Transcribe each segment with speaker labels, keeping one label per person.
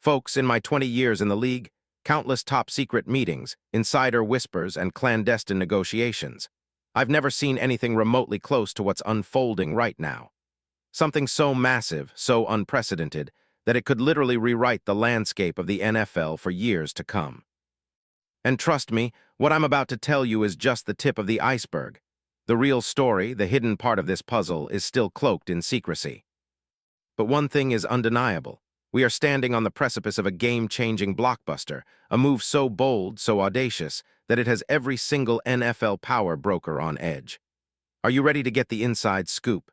Speaker 1: Folks, in my 20 years in the league, countless top-secret meetings, insider whispers, and clandestine negotiations, I've never seen anything remotely close to what's unfolding right now. Something so massive, so unprecedented, that it could literally rewrite the landscape of the NFL for years to come. And trust me, what I'm about to tell you is just the tip of the iceberg. The real story, the hidden part of this puzzle, is still cloaked in secrecy. But one thing is undeniable. We are standing on the precipice of a game-changing blockbuster, a move so bold, so audacious, that it has every single NFL power broker on edge. Are you ready to get the inside scoop?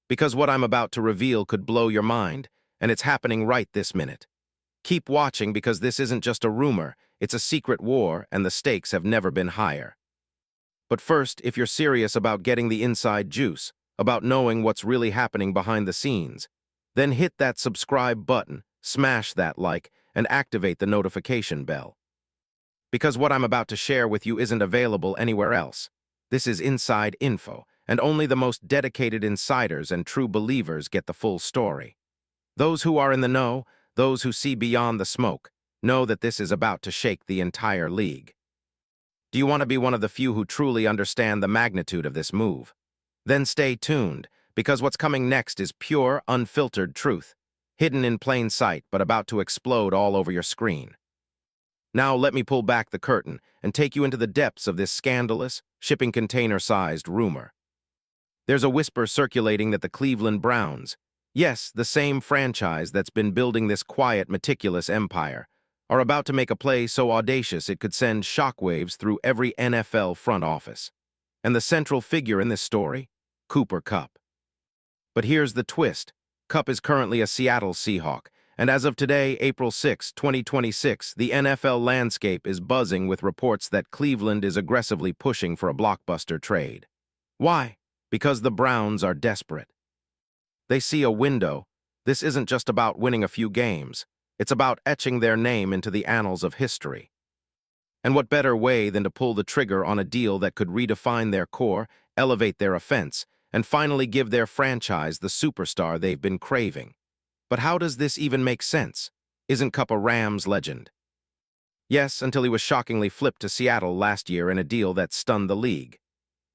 Speaker 1: Because what I'm about to reveal could blow your mind, and it's happening right this minute. Keep watching, because this isn't just a rumor, it's a secret war, and the stakes have never been higher. But first, if you're serious about getting the inside juice, about knowing what's really happening behind the scenes, then hit that subscribe button, smash that like, and activate the notification bell. Because what I'm about to share with you isn't available anywhere else. This is inside info, and only the most dedicated insiders and true believers get the full story. Those who are in the know, those who see beyond the smoke, know that this is about to shake the entire league. Do you want to be one of the few who truly understand the magnitude of this move? Then stay tuned, because what's coming next is pure, unfiltered truth, hidden in plain sight but about to explode all over your screen. Now let me pull back the curtain and take you into the depths of this scandalous, shipping container-sized rumor. There's a whisper circulating that the Cleveland Browns, yes, the same franchise that's been building this quiet, meticulous empire, are about to make a play so audacious it could send shockwaves through every NFL front office. And the central figure in this story? Cooper Kupp. But here's the twist. Kupp is currently a Seattle Seahawk, and as of today, April 6, 2026, the NFL landscape is buzzing with reports that Cleveland is aggressively pushing for a blockbuster trade. Why? Because the Browns are desperate. They see a window. This isn't just about winning a few games. It's about etching their name into the annals of history. And what better way than to pull the trigger on a deal that could redefine their core, elevate their offense, and finally give their franchise the superstar they've been craving. But how does this even make sense? Isn't Kupp a Rams legend? Yes, until he was shockingly flipped to Seattle last year in a deal that stunned the league.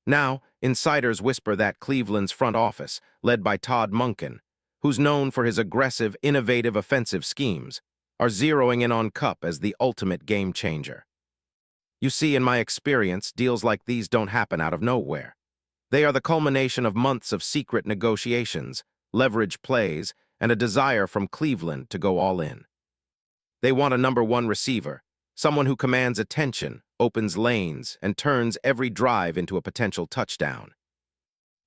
Speaker 1: Now, insiders whisper that Cleveland's front office, led by Todd Monken, who's known for his aggressive, innovative offensive schemes, are zeroing in on Kupp as the ultimate game changer. You see, in my experience, deals like these don't happen out of nowhere. They are the culmination of months of secret negotiations, leverage plays, and a desire from Cleveland to go all in. They want a #1 receiver, someone who commands attention, opens lanes, and turns every drive into a potential touchdown.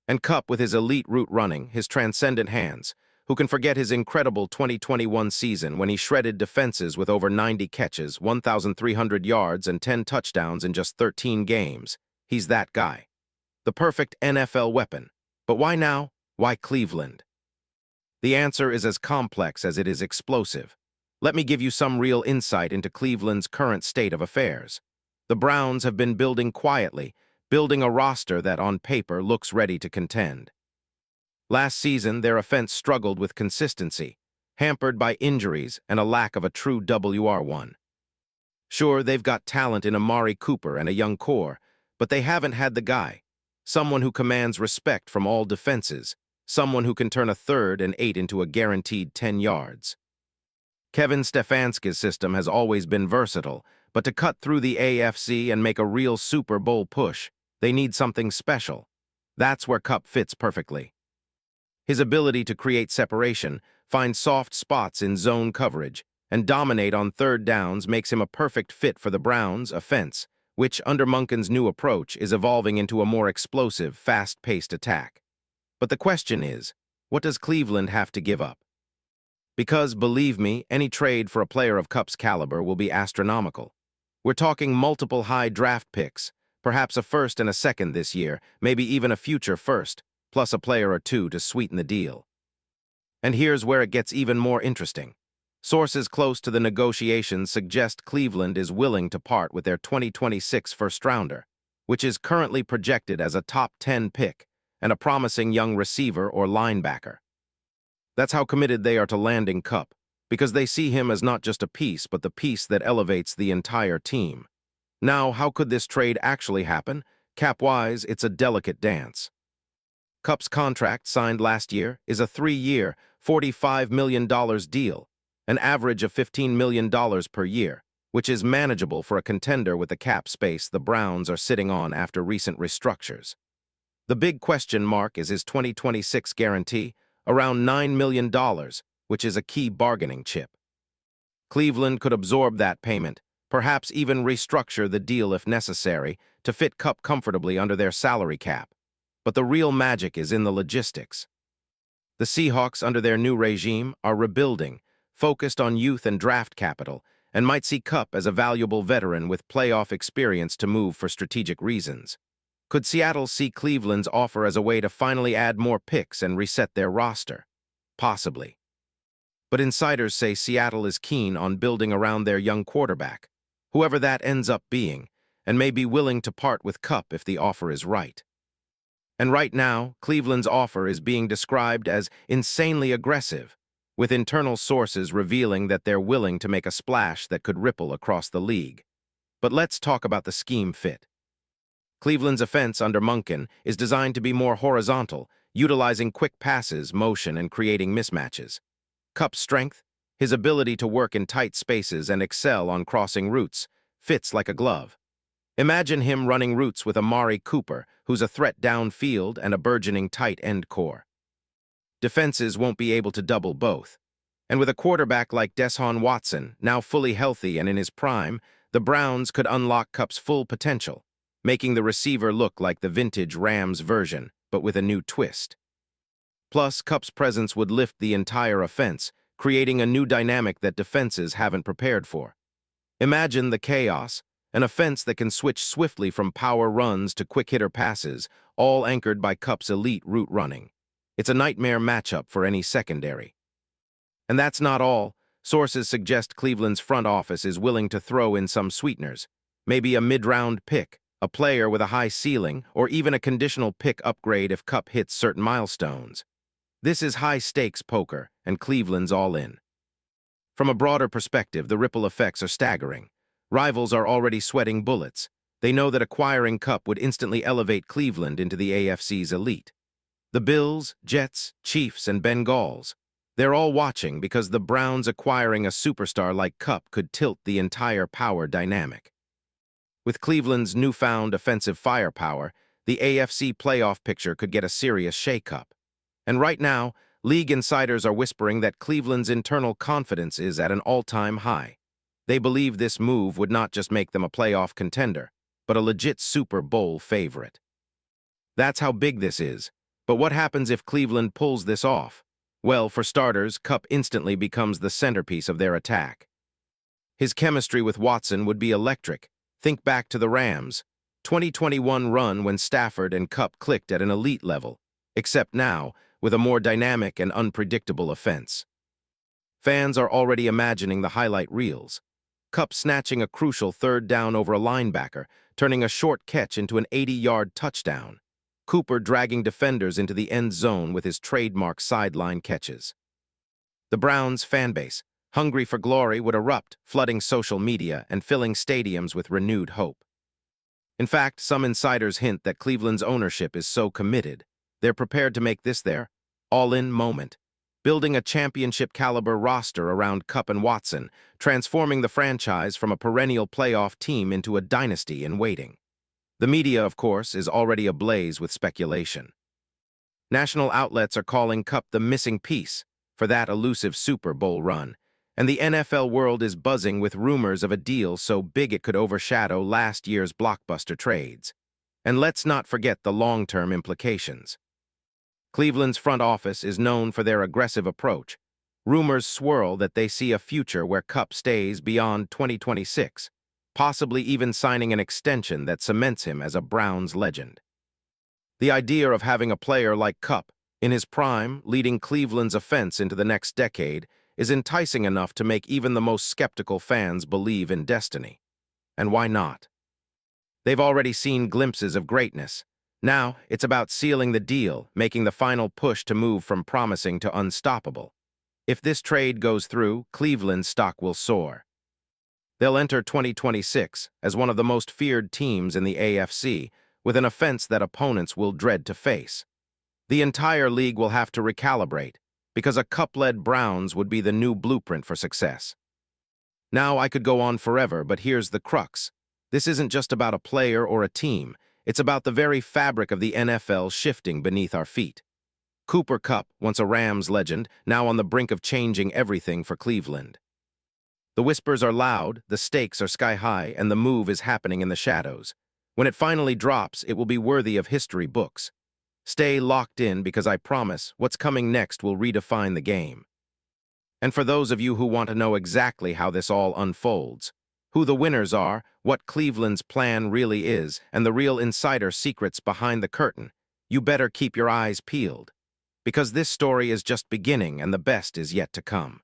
Speaker 1: And Kupp, with his elite route running, his transcendent hands, who can forget his incredible 2021 season when he shredded defenses with over 90 catches, 1,300 yards, and 10 touchdowns in just 13 games. He's that guy. The perfect NFL weapon. But why now? Why Cleveland? The answer is as complex as it is explosive. Let me give you some real insight into Cleveland's current state of affairs. The Browns have been building quietly, building a roster that on paper looks ready to contend. Last season, their offense struggled with consistency, hampered by injuries and a lack of a true WR1. Sure, they've got talent in Amari Cooper and a young core, but they haven't had the guy, someone who commands respect from all defenses, someone who can turn a 3rd and 8 into a guaranteed 10 yards. Kevin Stefanski's system has always been versatile, but to cut through the AFC and make a real Super Bowl push, they need something special. That's where Kupp fits perfectly. His ability to create separation, find soft spots in zone coverage, and dominate on 3rd downs makes him a perfect fit for the Browns' offense, which, under Monken's new approach, is evolving into a more explosive, fast-paced attack. But the question is, what does Cleveland have to give up? Because, believe me, any trade for a player of Kupp's caliber will be astronomical. We're talking multiple high draft picks, perhaps a 1st and a 2nd this year, maybe even a future 1st, plus a player or 2 to sweeten the deal. And here's where it gets even more interesting. Sources close to the negotiations suggest Cleveland is willing to part with their 2026 first-rounder, which is currently projected as a top 10 pick and a promising young receiver or linebacker. That's how committed they are to landing Kupp, because they see him as not just a piece, but the piece that elevates the entire team. Now, how could this trade actually happen? Cap-wise, it's a delicate dance. Cup's contract, signed last year, is a 3-year, $45 million deal, an average of $15 million per year, which is manageable for a contender with the cap space the Browns are sitting on after recent restructures. The big question mark is his 2026 guarantee, around $9 million, which is a key bargaining chip. Cleveland could absorb that payment, perhaps even restructure the deal if necessary, to fit Cup comfortably under their salary cap. But the real magic is in the logistics. The Seahawks, under their new regime, are rebuilding, focused on youth and draft capital, and might see Cup as a valuable veteran with playoff experience to move for strategic reasons. Could Seattle see Cleveland's offer as a way to finally add more picks and reset their roster? Possibly. But insiders say Seattle is keen on building around their young quarterback, whoever that ends up being, and may be willing to part with Cup if the offer is right. And right now, Cleveland's offer is being described as insanely aggressive, with internal sources revealing that they're willing to make a splash that could ripple across the league. But let's talk about the scheme fit. Cleveland's offense under Munkin is designed to be more horizontal, utilizing quick passes, motion, and creating mismatches. Cup's strength, his ability to work in tight spaces and excel on crossing routes, fits like a glove. Imagine him running routes with Amari Cooper, who's a threat downfield and a burgeoning tight end core. Defenses won't be able to double both. And with a quarterback like Deshaun Watson, now fully healthy and in his prime, the Browns could unlock Cup's full potential, making the receiver look like the vintage Rams version, but with a new twist. Plus, Cup's presence would lift the entire offense, creating a new dynamic that defenses haven't prepared for. Imagine the chaos, an offense that can switch swiftly from power runs to quick-hitter passes, all anchored by Cup's elite route running. It's a nightmare matchup for any secondary. And that's not all. Sources suggest Cleveland's front office is willing to throw in some sweeteners, maybe a mid-round pick, a player with a high ceiling, or even a conditional pick upgrade if Cup hits certain milestones. This is high-stakes poker, and Cleveland's all in. From a broader perspective, the ripple effects are staggering. Rivals are already sweating bullets. They know that acquiring Cup would instantly elevate Cleveland into the AFC's elite. The Bills, Jets, Chiefs, and Bengals, they're all watching because the Browns acquiring a superstar like Cup could tilt the entire power dynamic. With Cleveland's newfound offensive firepower, the AFC playoff picture could get a serious shake-up. And right now, league insiders are whispering that Cleveland's internal confidence is at an all-time high. They believe this move would not just make them a playoff contender, but a legit Super Bowl favorite. That's how big this is. But what happens if Cleveland pulls this off? Well, for starters, Cup instantly becomes the centerpiece of their attack. His chemistry with Watson would be electric. Think back to the Rams' 2021 run when Stafford and Cup clicked at an elite level, except now, with a more dynamic and unpredictable offense. Fans are already imagining the highlight reels. Cup snatching a crucial third down over a linebacker, turning a short catch into an 80-yard touchdown. Cooper dragging defenders into the end zone with his trademark sideline catches. The Browns' fanbase, hungry for glory, would erupt, flooding social media and filling stadiums with renewed hope. In fact, some insiders hint that Cleveland's ownership is so committed, they're prepared to make this their all-in moment, building a championship-caliber roster around Cup and Watson, transforming the franchise from a perennial playoff team into a dynasty in waiting. The media, of course, is already ablaze with speculation. National outlets are calling Cup the missing piece for that elusive Super Bowl run, and the NFL world is buzzing with rumors of a deal so big it could overshadow last year's blockbuster trades. And let's not forget the long-term implications. Cleveland's front office is known for their aggressive approach. Rumors swirl that they see a future where Cup stays beyond 2026, possibly even signing an extension that cements him as a Browns legend. The idea of having a player like Cup, in his prime, leading Cleveland's offense into the next decade, is enticing enough to make even the most skeptical fans believe in destiny. And why not? They've already seen glimpses of greatness. Now, it's about sealing the deal, making the final push to move from promising to unstoppable. If this trade goes through, Cleveland's stock will soar. They'll enter 2026 as one of the most feared teams in the AFC, with an offense that opponents will dread to face. The entire league will have to recalibrate, because a cup-led Browns would be the new blueprint for success. Now, I could go on forever, but here's the crux. This isn't just about a player or a team. It's about the very fabric of the NFL shifting beneath our feet. Cooper Kupp, once a Rams legend, now on the brink of changing everything for Cleveland. The whispers are loud, the stakes are sky-high, and the move is happening in the shadows. When it finally drops, it will be worthy of history books. Stay locked in, because I promise what's coming next will redefine the game. And for those of you who want to know exactly how this all unfolds, who the winners are, what Cleveland's plan really is, and the real insider secrets behind the curtain, you better keep your eyes peeled. Because this story is just beginning and the best is yet to come.